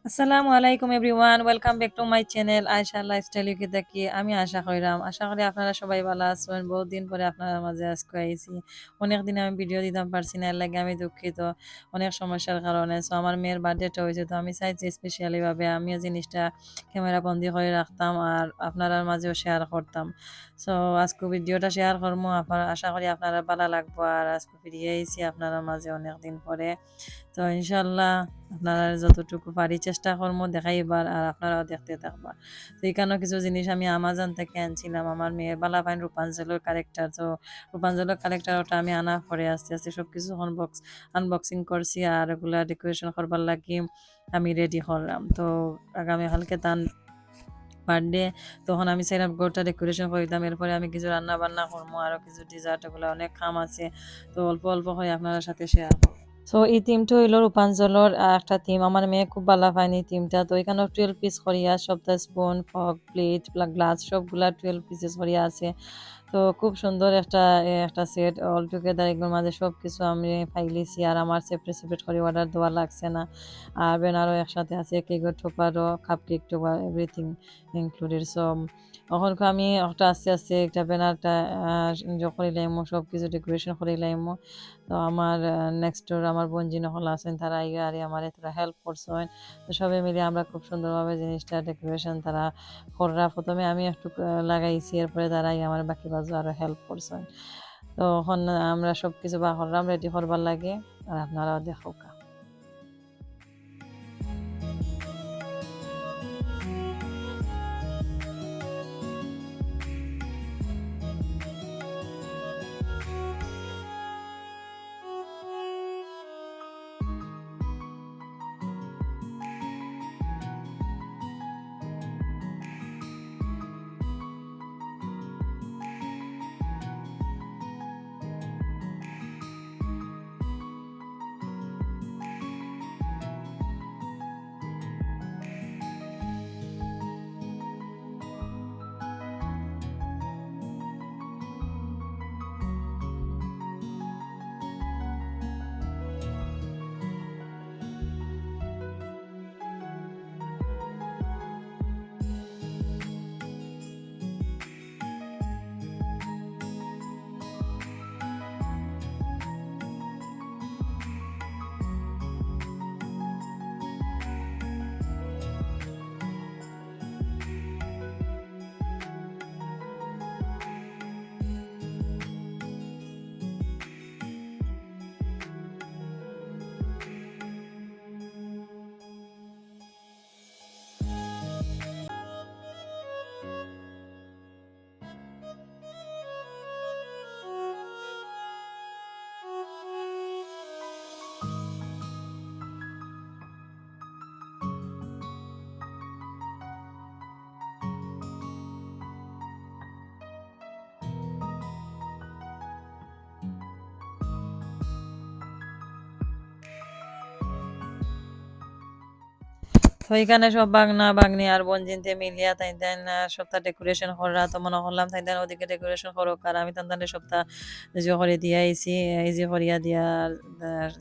আসসালামু আলাইকুম everyone, welcome back to my channel Ayesha lifestyle UK থেকে। আমি আশা করি আপনারা সবাই ভালো আছেন। বহুত দিন পরে আপনার মাঝে আজকে আইছি। অনেক দিন আমি ভিডিও দিতাম পারছি না, এর লাগে আমি দুঃখিত অনেক সমস্যার কারণে। সো আমার মেয়ের বার্থডেটা হয়েছে, তো আমি চাইছি স্পেশালি ভাবে আমিও জিনিসটা ক্যামেরা বন্দি করে রাখতাম আর আপনার মাঝেও শেয়ার করতাম। সো আজকে ভিডিওটা শেয়ার করবো, আপনার আশা করি আপনারা ভালো লাগবো। আর আজকে ফিরিয়ে আইছি আপনার মাঝে অনেক দিন পরে। তো ইনশাল্লাহ আপনারা যতটুকু পারি চেষ্টা করবো দেখাইবার আর আপনারাও দেখতে থাকবা। তো এখানেও কিছু জিনিস আমি আমাজন থেকে আনছিলাম আমার মেয়ের বালাভাইন রূপাঞ্জলের ক্যারেক্টার। তো রূপাঞ্জলের ক্যারেক্টার ওটা আমি আনা পরে আস্তে আস্তে সব কিছু আনবক্সিং করছি আর এগুলা ডেকোরেশন করবার লাগি আমি রেডি করলাম। তো আগামীকালকে তার বার্থডে, তখন আমি চাইলাম গোটা ডেকোরেশন করতাম। এরপরে আমি কিছু রান্না বান্না করবো, আরও কিছু ডিজার্ট, এগুলো অনেক কাম আছে। তো অল্প অল্প করে আপনার সাথে শেয়ার করবো। সো এই থিমটা হইল রূপাঞ্জলর একটা থিম, আমার মেয়ে খুব ভালো পায়নি এই থিমটা। তো এখানে 12 পিস করিয়া সবটা স্পুন, ফক, প্লেট, গ্লাস সবগুলা 12 পিসেস করিয়া আছে। তো খুব সুন্দর একটা সেট অল টুগেদার, এগুলোর মাঝে সব কিছু আমি পাইলিছি আর আমার সেপারেট সেপারেট করে অর্ডার দেওয়া লাগছে না। আর ব্যানারও একসাথে আছে, কেকের টোপারও, cupcake topper, everything included. So এখন আমি একটা আস্তে আস্তে একটা ব্যানারটা করে লাইমো, সব কিছু ডেকোরেশন করে লাইমো। তো আমার নেক্সট ডোর আমার বোন যিনি হল আছেন তারা ইয়ে আর আমার তোরা হেল্প করছেন। তো সবাই মিলে আমরা খুব সুন্দরভাবে জিনিসটা ডেকোরেশন তারা কররা। প্রথমে আমি একটু লাগাইছি, এরপরে তারাই আমার বাকি বাজু আরো হেল্প করছেন। তো এখন আমরা সব কিছু বা করলাম রেডি করবার লাগে আর আপনারাও দেখো। তো এখানে সব বাগনা বাগনি আর বোনজিনতে মিলিয়া তাই দেন সপ্তাহ ডেকোরেশন করা। তো মনে করলাম তাই দেন ওদিকে ডেকোরেশন করুক আর আমি তান সপ্তাহ যে করে দিয়া আইছি, এই যে করিয়া দিয়া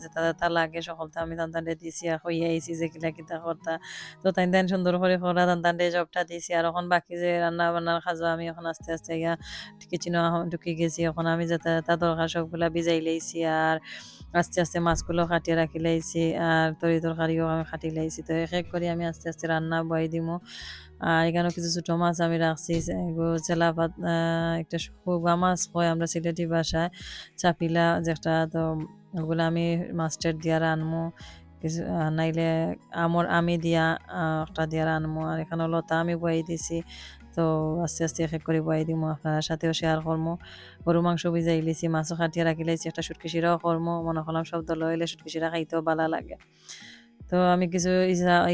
যেটা যেটা লাগে সকলটা আমি তান দিছি আর হইয়া আইছি যে কিলা কিতা করতা। তো তাই দেন সুন্দর করে করা তান জবটা দিছি। আর এখন বাকি যে রান্না বান্নার খাজা আমি এখন আস্তে আস্তে ইয়া কিচেনে ঢুকে গেছি। এখন আমি যেটা তা দরকার সবগুলা বিজাই লাইছি আর আস্তে আস্তে মাছগুলো কাটিয়ে রাখি লাইছি আর তরকারিও আমি কাটি লাইছি। তো এক এক করে আমি আস্তে আস্তে রান্না বয় দিমু। আর এখানেও কিছু ছোট মাছ আমি রাখছি, চেলা পাত, একটা খুবা মাছ হয় আমরা সিলেটি ভাষায়, চাপিলা যেটা। তো ওগুলো আমি মাস্টার দিয়া রানমু কিছু, নাইলে আমি দিয়া একটা দিয়া রানমু। আর এখানে লতা আমি বয়ে দিছি। তো আস্তে আস্তে এক এক করে বয়ে দিমু, আপনার সাথেও শেয়ার করবো। গরু মাংস ভিজাই লিছি, মাছও কাটিয়ে রাখি লাইছি, একটা সুটকিশিরাও করবো। মনে করলাম সব দল হইলে সুটকিশিরা খাইতেও ভালো লাগে। তো আমি কিছু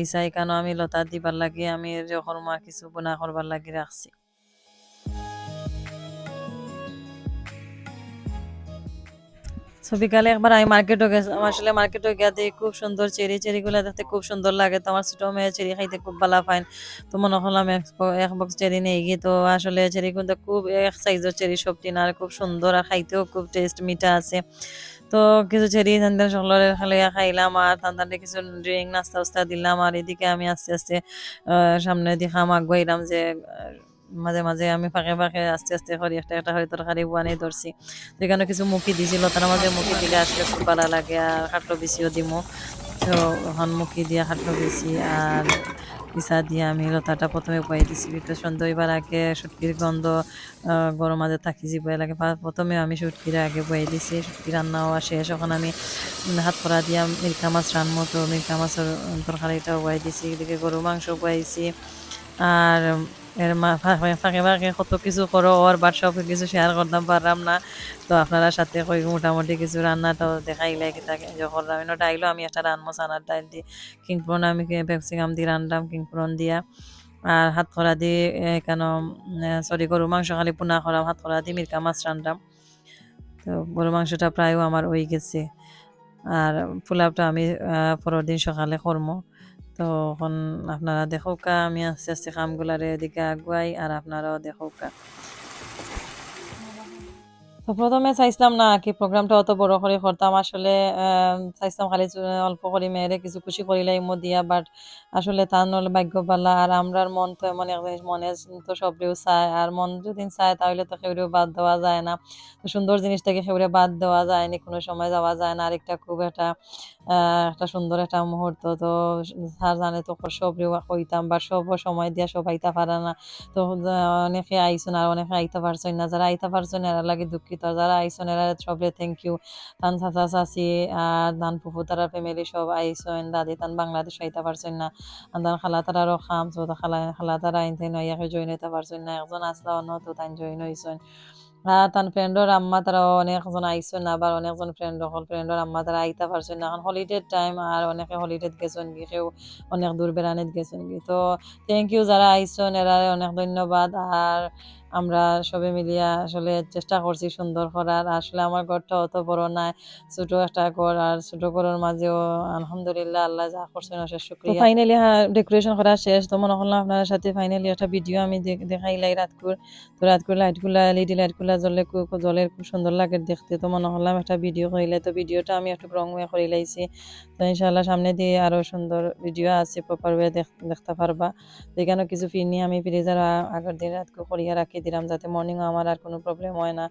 ইসা এখানেও আমি লতা দিবার লাগি আমি যখন মা কিছু বোনা করবার লাগি রাখছি। তো বিকালে একবার আমি মার্কেটও গেছিলাম, আসলে মার্কেটে গিয়ে দেখি খুব সুন্দর চেরিগুলো দেখতে খুব সুন্দর লাগে। তো আমার ছোট মেয়ে চেরি খাইতে খুব ভালো পায়। তো মনে করলাম এক বক্স চেরি নিয়ে গিয়ে। তো আসলে চেরি কিন্তু খুব এক সাইজের চেরি, সব টিনার খুব সুন্দর আর খাইতেও খুব টেস্ট মিঠা আছে। তো কিছু চেরি তান্তান সকলের খালিয়া খাইলাম আর তান্তানটা কিছু ড্রিঙ্ক নাস্তা উস্তা দিলাম আর এদিকে আমি আস্তে আস্তে সামনের দিকে আগাইলাম যে মাঝে মাঝে আমি ফাঁকে ফাঁকে আস্তে আস্তে করে একটা একটা করে তরকারি বানিয়ে ধরছি যেখানে কিছু মুখি দিছিল তার মাঝে মুখি দিলে আসলে খুব ভালো লাগে আর খাটলো বেশিও দিমু তো এখন মুখি দিয়া খাটলো বেশি আর পিসা দিয়ে আমি লতাটা প্রথমে বয়ে দিছি একটু সন্ধ্যা হইবার আগে শুটকির গন্ধ গরম মাঝে থাকি যে বয়ে লাগে প্রথমে আমি শুটকির আগে বয়ে দিছি শুটকি রান্না হওয়া শেষ এখন আমি হাত করা দিয়া মিরকা মাছ রান্নমো তো মিরকা মাছের তরকারিটাও বয়ে দিছি এদিকে গরু মাংস বয়েছি আর এর ফাঁকে ফাঁকে কত কিছু করো ওর বাট সব কিছু শেয়ার করতাম পারলাম না তো আপনারা সাথে কই মোটামুটি কিছু রান্নাটাও দেখাইলে থাকে যখন রান্নাটা আইলো আমি একটা রানমো চানার ডাল দিয়ে কিংপুরন আমি ক্যাপসিকাম দিয়ে রান্নাম কিংপুরন দিয়া আর হাত খরা দিয়ে কেন সরি গরু মাংস খালি পুনা করাম হাত খরা দিয়ে মিরকা মাছ রান্নাম তো গরু মাংসটা প্রায়ও আমার হয়ে গেছে আর পোলাওটা আমি পরের দিন সকালে করবো তো এখন আপনারা দেখোকা আমি আস্তে আস্তে কামগুলারে এদিকে আগুয়াই আর আপনারাও দেখোকা তো প্রথমে চাইছিলাম না কি প্রোগ্রামটা অত বড় করে করতাম আসলে চাইছিলাম খালি অল্প করে মেয়েরে কিছু খুশি করিলাই মো দিয়া বাট আসলে তার নলে ভাগ্য পাল্লা আর আমরার মন তো এমন এক জিনিস মনে তো সবরেও চায় আর মন যদি চায় তাহলে তো কেউরেও বাদ দেওয়া যায় না তো সুন্দর জিনিসটাকে কেউরে বাদ দেওয়া যায়নি কোনো সময় যাওয়া যায় না আরেকটা খুব একটা সুন্দর একটা মুহূর্ত তো স্যার জানে তো সবরেও কইতাম বা সব সময় দিয়া সব আইতা পারে না তো অনেকে আইসন আর অনেকে আইতে পারছেন না যারা আইতে পারছেন এরা লাগে দুঃখিত আর যারা আইসন এরা সবরে থ্যাংক ইউ তান চাচা চাচি আর দান ফুফু তারা ফ্যামিলি সব আইসন দাদি তান বাংলাদেশ আইতে পারছেন না আর দান খালা তারারও খাম তো খালা তারা আইতে নয়াকে জয়েন হইতে পারছেন না একজন আসলা অন্য তো তাই জয়েন হইছেন আর তার ফ্রেন্ডর আম্মা তারা অনেকজন আইসন আবার অনেকজন ফ্রেন্ডর আম্মা তারা আইতে পারছেন না এখন হলিডে টাইম আর অনেকে হলিডে গেছেন গিয়ে কেউ অনেক দূর বেড়ানিত গেছেন গিয়ে তো থ্যাংক ইউ যারা আইসন এরা অনেক ধন্যবাদ আর আমরা সবে মিলিয়া আসলে চেষ্টা করছি সুন্দর করার আসলে আমার ঘরটা অত বড় নাই ছোট একটা ঘর আর ছোট ঘরের মাঝেও আলহামদুলিল্লাহ আল্লাহ যা করছেন অশেষ শুকরিয়া ফাইনালি ডেকোরেশন করা শেষ তো মনে করলাম আপনার সাথে ফাইনালি একটা ভিডিও আমি দেখাইলাই রাতকুর তো রাতকুর লাইটগুলা এলইডি লাইটগুলা জ্বলের খুব সুন্দর লাগে দেখতে তো মনে করলাম একটা ভিডিও করিলে তো ভিডিওটা আমি একটু রংময় করে লাইছি তো ইনশাআল্লাহ সামনে দিয়ে আরো সুন্দর ভিডিও আছে প্রপার ওয়ে দেখতে পারবা যেখানে কিছু ফিরনি আমি ফ্রিজার আগের দিন রাত করিয়া রাখি দিলাম যাতে মর্নিং আমার আর কোনো প্রবলেম হয় না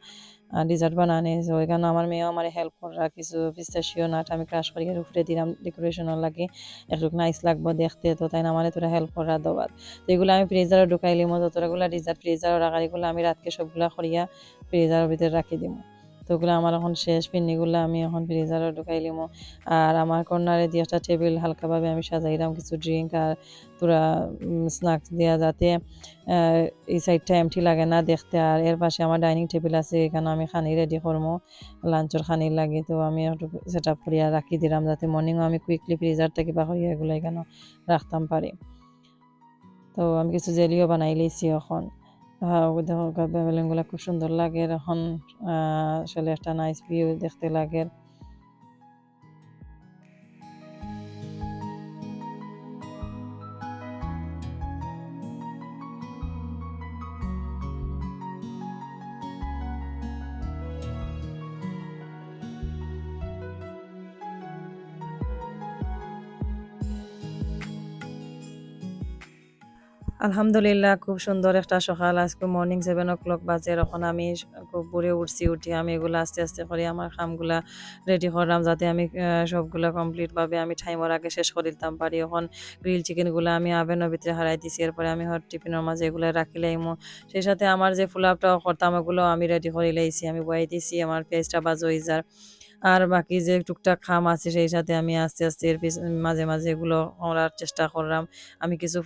ডিজার্ট বানানি তো ওইখানে আমার মেয়েও আমার হেল্প করা কিছু পিস্তাশিও নাট আমি ক্রাশ করিয়া উপরে দিলাম ডেকোরেশনের লাগে একটু নাইস লাগবো দেখতে তো তাই না আমার তোরা হেল্প করা দেওয়ার তো এগুলো আমি ফ্রিজারও ঢুকাইলি মতো তোরাগুলো ডিজার্ট ফ্রিজারও রাখার এগুলো আমি রাতকে সবগুলা করিয়া ফ্রিজারের ভিতরে রাখি দিব তো ওগুলো আমার এখন শেষ পিন্নিগুলো আমি এখন ফ্রিজারও ঢুকাইলিম আর আমার কর্নারে দিয়ে একটা টেবিল হালকাভাবে আমি সাজাইলাম কিছু ড্রিঙ্ক আর তোরা স্ন্যাক্স দেওয়া যাতে এই সাইডটা এমটি লাগে না দেখতে আর এর পাশে আমার ডাইনিং টেবিল আছে এখানে আমি খানি রেডি করবো লাঞ্চের খানি লাগে তো আমি একটু সেট আপ করিয়া রাখি দিলাম যাতে মর্নিংও আমি কুইকলি ফ্রিজার থেকে বা করিয়া এগুলো এখানে রাখতাম পারি তো আমি কিছু জেলিও বানাই লইছি এখন দেখো বেলুনগুলো খুব সুন্দর লাগে এখন আসলে একটা নাইস ভিউ দেখতে লাগে আলহামদুলিল্লাহ খুব সুন্দর একটা সকাল আজকে মর্নিং 7 o'clock বাজে এখন আমি খুব ভোরে উঠি আমি এগুলো আস্তে আস্তে করে আমার কামগুলা রেডি করলাম যাতে আমি সবগুলা কমপ্লিটভাবে আমি টাইমের আগে শেষ করে দিতাম পারি এখন গ্রিল চিকেনগুলো আমি আভেনের ভিতরে হারাই দিছি এরপরে আমি হট টিফিনের মাঝে এগুলো রাখি লাইমো সেই সাথে আমার যে ফুলাপটাও করতাম ওগুলো আমি রেডি করে লাইছি আমি বয়ে দিছি আমার পেঁয়াজটা বাজো হয়ে যার আর বাকি যে টুকটাক খাম আছে সেই সাথে আমি আস্তে আস্তে এর মাঝে মাঝে এগুলো করার চেষ্টা করলাম আমি কিছু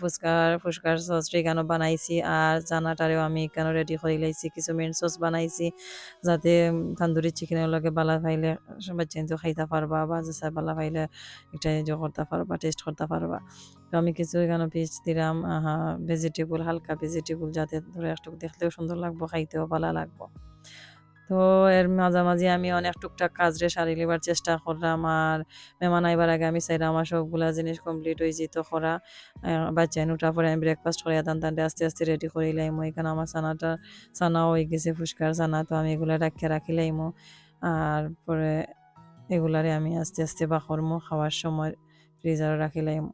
ফুচকার সস এখানে বানাইছি আর চানাটারেও আমি এখানে রেডি করে লাইছি কিছু মেন সস বানাইছি যাতে তান্দুরি চিকেনের লগে বালা পাইলে সবাই চেঞ্জ খাইতে পারবা বা যে বালা পাইলে এটা করতে পারবা টেস্ট করতে পারবা তো আমি কিছু এখানে পিস দিলাম ভেজিটেবল হালকা ভেজিটেবল যাতে ধরে একটু দেখতেও সুন্দর লাগবো খাইতেও ভালো লাগবো তো এর মাঝামাঝি আমি অনেক টুকটাক কাজরে সারি লিবার চেষ্টা করলাম আর মেহমান আইবার আগে আমি চাইলাম আমার সবগুলা জিনিস কমপ্লিট হয়ে যেত করা বাচ্চা উঠার পরে আমি ব্রেকফাস্ট করে টানতে আস্তে আস্তে রেডি করে লাইমো এখানে আমার চানাও হয়ে গেছে ফুচকার চানা তো আমি এগুলো রাখিয়ে রাখি লাইমো আর পরে এগুলারে আমি আস্তে আস্তে বাকরমু, খাওয়ার সময় ফ্রিজারে রাখি লাইম।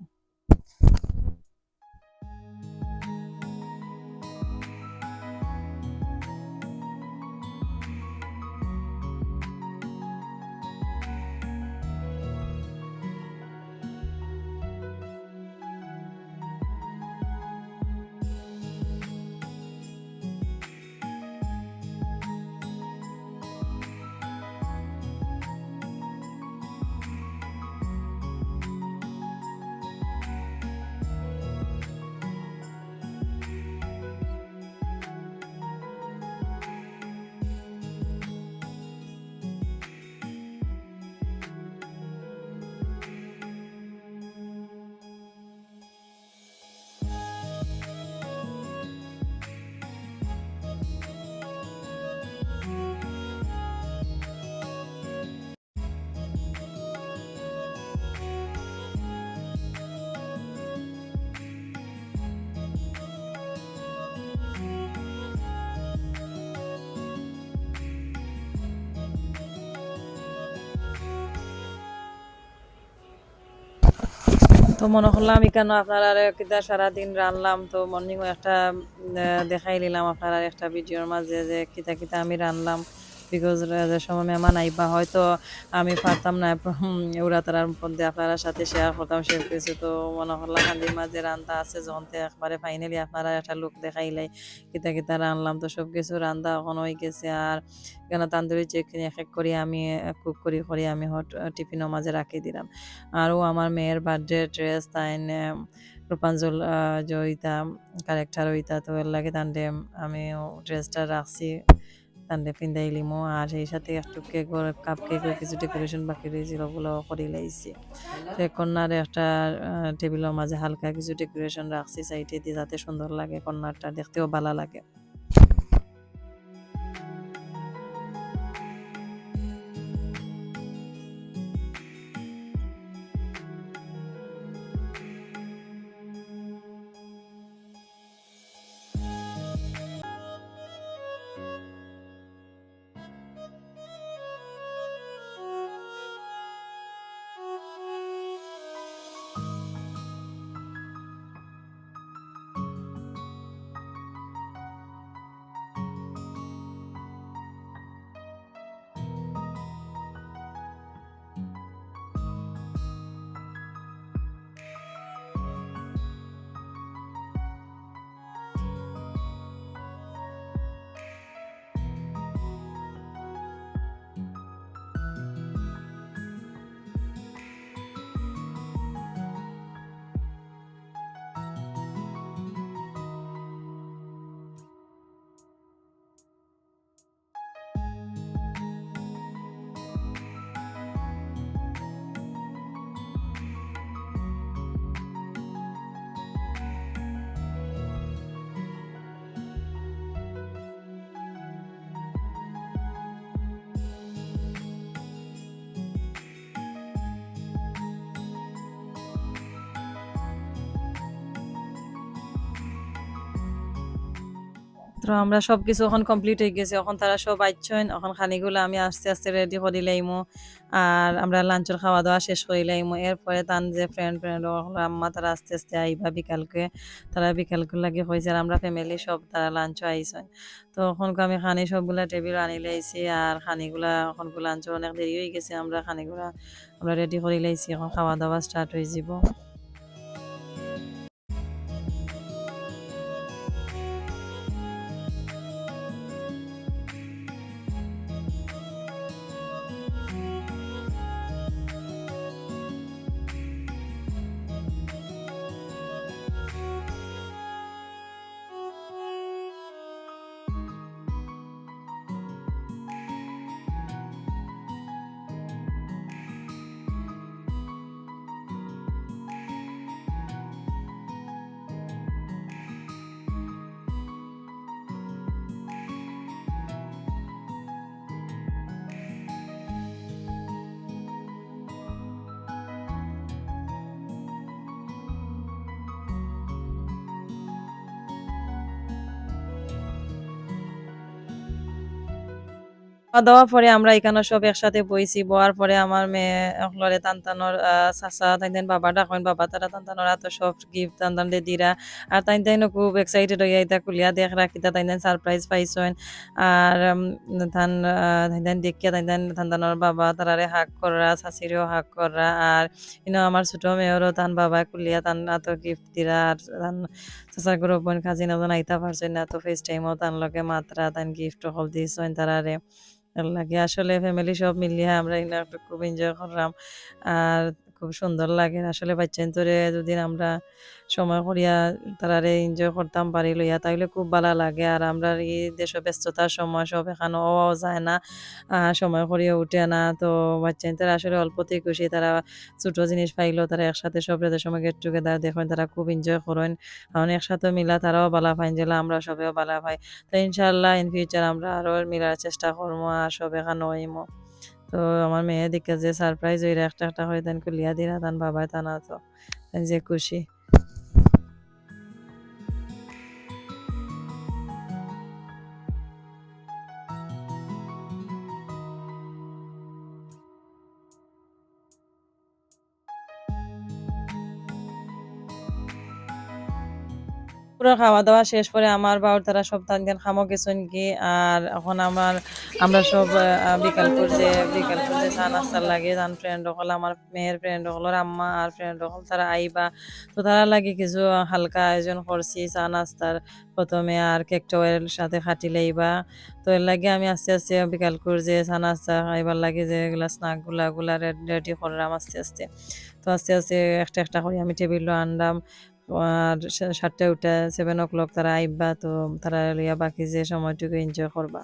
তো মনে করলাম কেন আপনারা কিতা সারাদিন রানলাম, তো মর্নিং একটা দেখাই নিলাম আপনারা একটা ভিডিওর মাঝে যে কিতা কিতা আমি রানলাম। বিকজ যে সময় মেহমান আইবা হয়তো আমি পারতাম না ওরা তারার মধ্যে আপনার সাথে শেয়ার করতাম সব কিছু। তো মনে করলাম হান্দির মাঝে রান্না আছে যখন একবারে ফাইনালি আপনারা একটা লুক দেখাইলাই কিতা কিতা রানলাম। তো সব কিছু রান্না এখন হয়ে গেছে। আর কেন তান্দুরি চিকেন এক এক করে আমি কুক করি আমি হট টিফিনের মাঝে রাখি দিলাম। আরও আমার মেয়ের বার্থডে ড্রেস তাইন রূপাঞ্জল জয়িতা ক্যারেক্টার হইতা, তো এর লাগে তান্ডে আমি ড্রেসটা রাখছি, তান্ডে পিন্দাই লিমো। আর সেই সাথে একটু কেকের কাপ কেকের কিছু ডেকোরেশন বাকি রয়েছিল, ওগুলো করে লাইছি। তো কন্যার একটা টেবিলের মাঝে হালকা কিছু ডেকোরেশন রাখছি সাইডে দিয়ে, যাতে সুন্দর লাগে, কন্যারটা দেখতেও ভালো লাগে। তো আমরা সবকিছু এখন কমপ্লিট হয়ে গেছে, এখন তারা সব আইছেন, এখন খানিগুলো আমি আস্তে আস্তে রেডি করে লাইমু। আর আমরা লাঞ্চের খাওয়া দাওয়া শেষ করে লাইমু। এরপরে তান যে ফ্রেন্ড আম্মা তারা আস্তে আস্তে আইবা বিকালকে, তারা বিকালকে লাগে হয়েছে। আর আমরা ফ্যামিলি সব তারা লাঞ্চও আইছেন। তো এখন আমি খানি সবগুলা টেবিল আনি লাইছি। আর খানিগুলা এখন লাঞ্চ অনেক দেরি হয়ে গেছে, আমরা খানিগুলা আমরা রেডি করে লাইছি, এখন খাওয়া দাওয়া স্টার্ট হয়ে যাব। খাওয়া দাওয়া পরে আমরা এখানে সব একসাথে বইছি বয়ার পরে আমার মেয়ে অকলরে টানটানোর চাচা তাইন বাবা ডাকেন বাবা তারা টানটানোর এত সব গিফট টান দিয়ে দিরা আর তাইন খুব এক্সাইটেড হইয়া এটা খুলিয়া দেখ রাখিতা তাইন সারপ্রাইজ পাইছেন আর তান দেখিয়া তাইন টানটানোর বাবা তারারে হাক করা চাচিরেও হাক করা আর আমার ছোট মেয়েরও তান বাবা খুলিয়া তান এত গিফট দিরা আর তান চাচার গরু বোন কাজিন ওজন আইতা পারছেন না তো ফেস টাইমও তান লগে মাত্রা তান গিফট সকল দিয়েছেন তারারে লাগে আসলে ফ্যামিলি সব মিলিয়ে আমরা এগুলা একটা খুব এনজয় করলাম আর খুব সুন্দর লাগে আসলে বাচ্চা তোরে যদি আমরা সময় করিয়া তারারে এনজয় করতাম পারি লইয়া তাইলে খুব ভালো লাগে আর আমরা এই দেশ ব্যস্ততার সময় সব এখানে যায় না সময় করিয়া উঠে না তো বাচ্চা তারা আসলে অল্পতেই খুশি তারা ছোট জিনিস পাইলেও তারা একসাথে সব রাতের সময় গেট টুগেদার দেখেন তারা খুব এনজয় করেন কারণ একসাথে মিলা তারাও বালা পাইন যেলা আমরা সবেও বালা পাই তো ইনশাল্লাহ ইন ফিউচার আমরা আরো মিলার চেষ্টা করবো আর সব এখানে হইমো তো আমার মেয়ে দিকে যে সারপ্রাইজ হইরা একটা একটা করে তান কুলিয়া দিরা তান বাবাই তানা তো তাই যে খুশি পুরো খাওয়া-দাওয়া শেষ করে আমার বাউর তারা সব তানকেন খামো গেছেন কি আর এখন আমরা সব বিকাল করছে চা নাস্তার লাগে তান ফ্রেন্ড হল আমার মেয়ের ফ্রেন্ড হলর আম্মা আর ফ্রেন্ড হল তারা আইবা তো তারা লাগে কিছু হালকা আয়োজন করছি চা নাস্তার প্রথমে আর কেক টোয়ের সাথে খাটি লাইবা তো এর লাগে আমি আস্তে আস্তে বিকাল করছে চা নাস্তা খাইবার লাগে যে এগুলা স্নাক গুলা রেডি করলাম আস্তে আস্তে তো আস্তে আস্তে একটা একটা করে আমি টেবিল আনলাম আর ৭টায় উঠা 7 o'clock তারা আইবা তো তারা লইয়া বাকি যে সময়টুকু এনজয় করবা।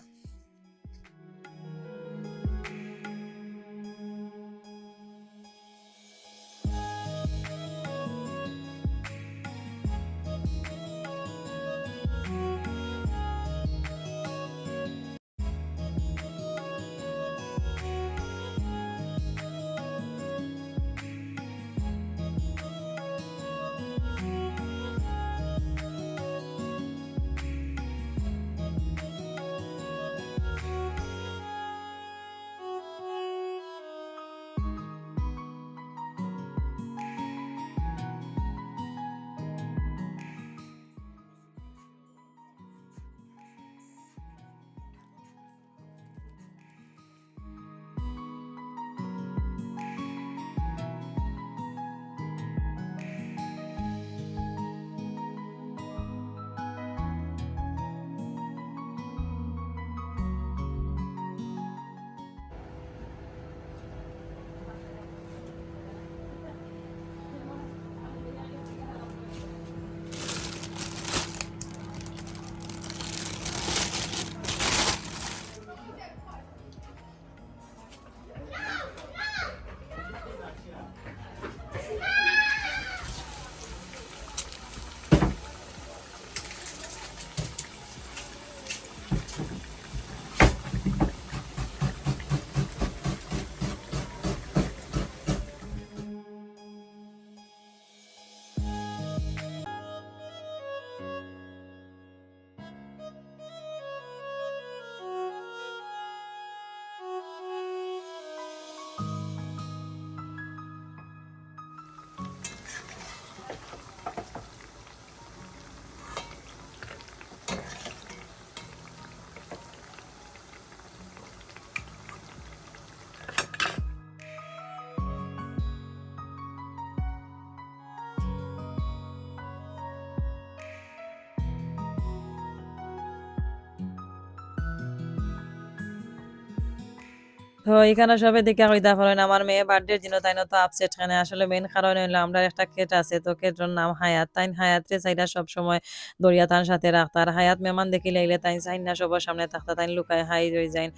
তো এখানে সবে দেখে কইতা পারেন আমার মেয়ে বার্থডের দিন তাই তো আপসেট খানে আসলে মেইন কারণ হইলো আমরা একটা কেট আছে তো কেটর নাম হায়াত তাই হায়াতরে চাইরা সব সময় দরিয়া তার সাথে রাখতা আর হায়াত মেহমান দেখিলে আইলে তাই চাই না সবার সামনে থাকতা তাই লুকায় হাই রয়ে যায়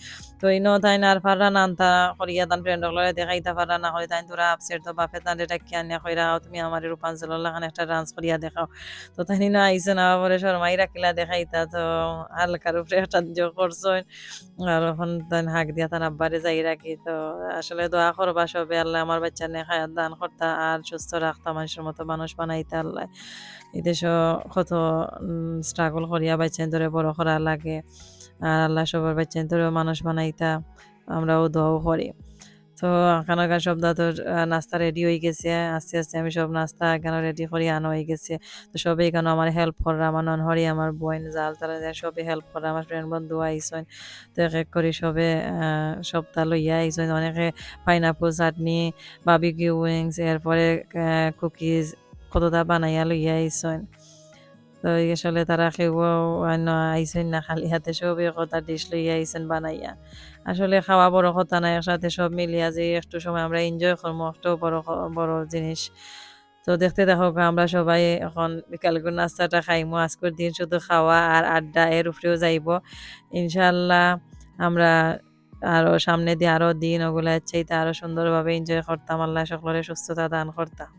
তো ইনো তাই আর ফাররা নানতা করিয়া তান ফ্রেন্ড হলরে দেখাইতা পারা না হয় তাই তোরা আপসেট তো বাপে তান এটা কি আনিয়া কইরা তুমি আমার রূপাঞ্চলের খান একটা ডান্স করিয়া দেখাও তো তাই না আইসে না পরে শর্মাই রাখিলা দেখাইতা তো হালকার উপরে একটা করছো আর এখন তাই হাক দিয়া তার আব্বারে যাই রাখি তো আসলে দোয়া করবা সবে আল্লাহ আমার বাচ্চা নিয়ে খায়াত দান করতা আর সুস্থ রাখতা মানুষের মতো মানুষ বানাইতে আল্লাহ এই দেশ কত স্ট্রাগল করিয়া বাচ্চা ধরে বড় করা লাগে আর আল্লাহ সবার বাচ্চা তোরও মানুষ বানাইতা আমরাও দোয়াও করি। তো এখানকার সব দাদুর নাস্তা রেডি হয়ে গেছে, আস্তে আস্তে আমি সব নাস্তা এখানে রেডি করি আনা হয়ে গেছে। তো সবাই এখানে আমার হেল্প করে, আমার ননহরি আমার বোন জাল তারা সবে হেল্প করে, আমার ফ্রেন্ড বন্ধু আইসন। তো এক এক করে সবে সপ্তাহ লইয়া আইসন, অনেকে পাইনাপল চাটনি, বাবিকিউ উইংস, এরপরে কুকিজ কতটা বানাইয়া লইয়া আইসন। তো আসলে তারা কেউ আইসেন না খালি হাতে, সবই কথা ডিশ লইয়া আইসেন বানাইয়া। আসলে খাওয়া বড় কথা না, একসাথে সব মিলিয়া যে একটু সময় আমরা এনজয় করবো, একটাও বড় বড় জিনিস। তো দেখতে দেখো আমরা সবাই এখন বিকালগুলো নাস্তাটা খাইমো, আজকের দিন শুধু খাওয়া আর আড্ডা এর উপরেও যাইব ইনশাল্লাহ। আমরা আরো সামনে দিয়ে আরো দিন ওগুলা চাইতে আরো সুন্দরভাবে এনজয় করতাম। আল্লাহ সকলের সুস্থতা দান করতাম।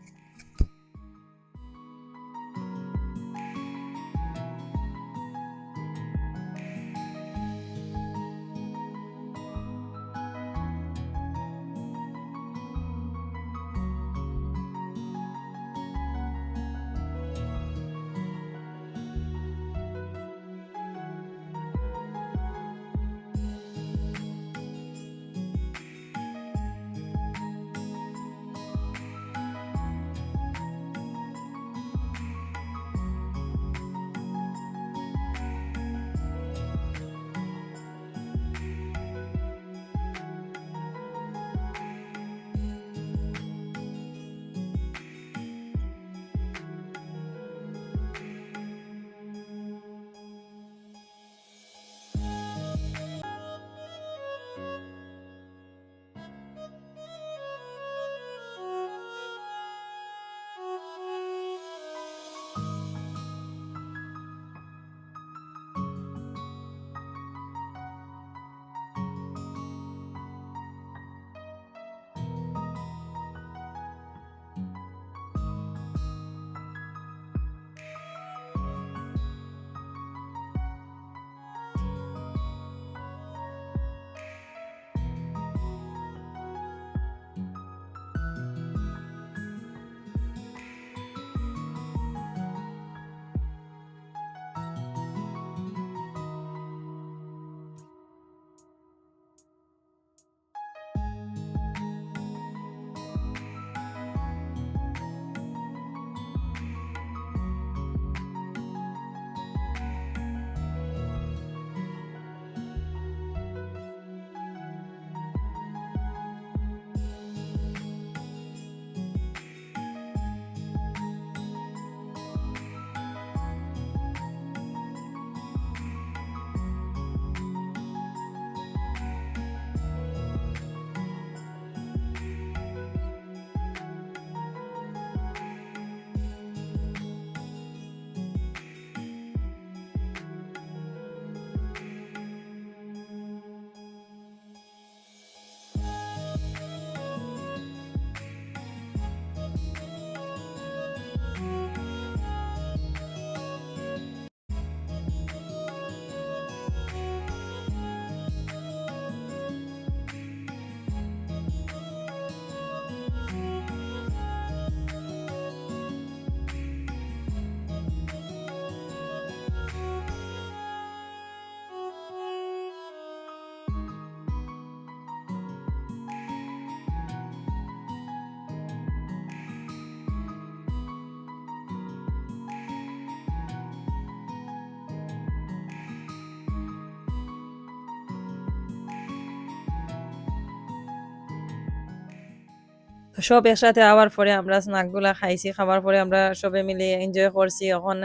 সব একসাথে আবার পরে আমরা স্ন্যাকগুলা খাইছি, খাবার পরে আমরা সবে মিলে এনজয় করছি। এখন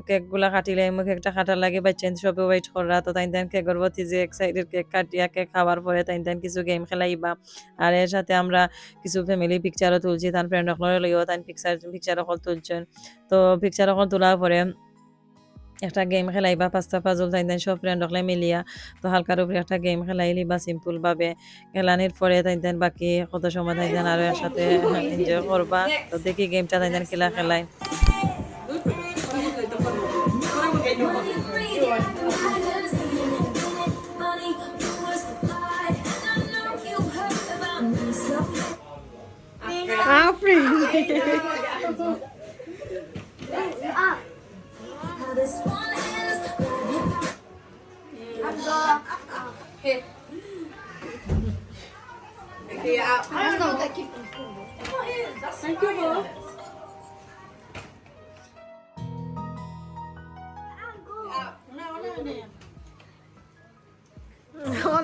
কেকগুলা কাটিলে কেকটা কাটার লাগে বাচ্চা সবে ওয়েট করা, তো তাই কেকের প্রতি যে এক্সাইটেড, কেক কাটিয়া কেক খাওয়ার পরে তাই কিছু গেম খেলাইবা। আর এর সাথে আমরা কিছু ফ্যামিলি পিকচারও তুলছি, তার ফ্রেন্ড সকলের লইও তাই পিকচার সকল তুলছেন। তো পিকচার সকল তোলার পরে একটা গেম খেলাইবা, পাঁচটা পাজল তাই সব ফ্রেন্ড হকলে মিলিয়া। তো হালকার উপরে একটা গেম খেলাইলি বা সিম্পল ভাবে খেলানির পরে তাই বাকি কত সময় তাই আরো একসাথে এনজয় করবা। তো দেখি গেমটা তাই খেলা খেলাই।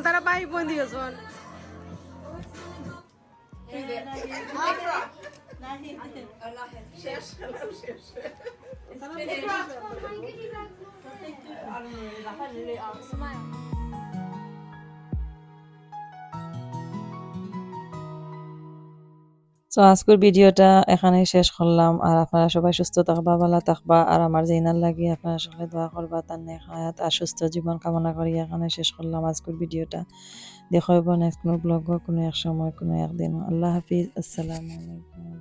তারা পাই বই দিয়েছেন তো আজকের ভিডিওটা এখানে শেষ করলাম আর আপনারা সবাই সুস্থ থাকবা ভালো থাকবা আর আমার জিনার লাগি আপনারা সকলে দোয়া করবা তার নেক হায়াত আর সুস্থ জীবন কামনা করি এখানে শেষ করলাম আজকের ভিডিওটা দেখা হইব নেক্সট কোনো ব্লগ কোনো এক সময় কোনো একদিন আল্লাহ হাফিজ আসসালামু আলাইকুম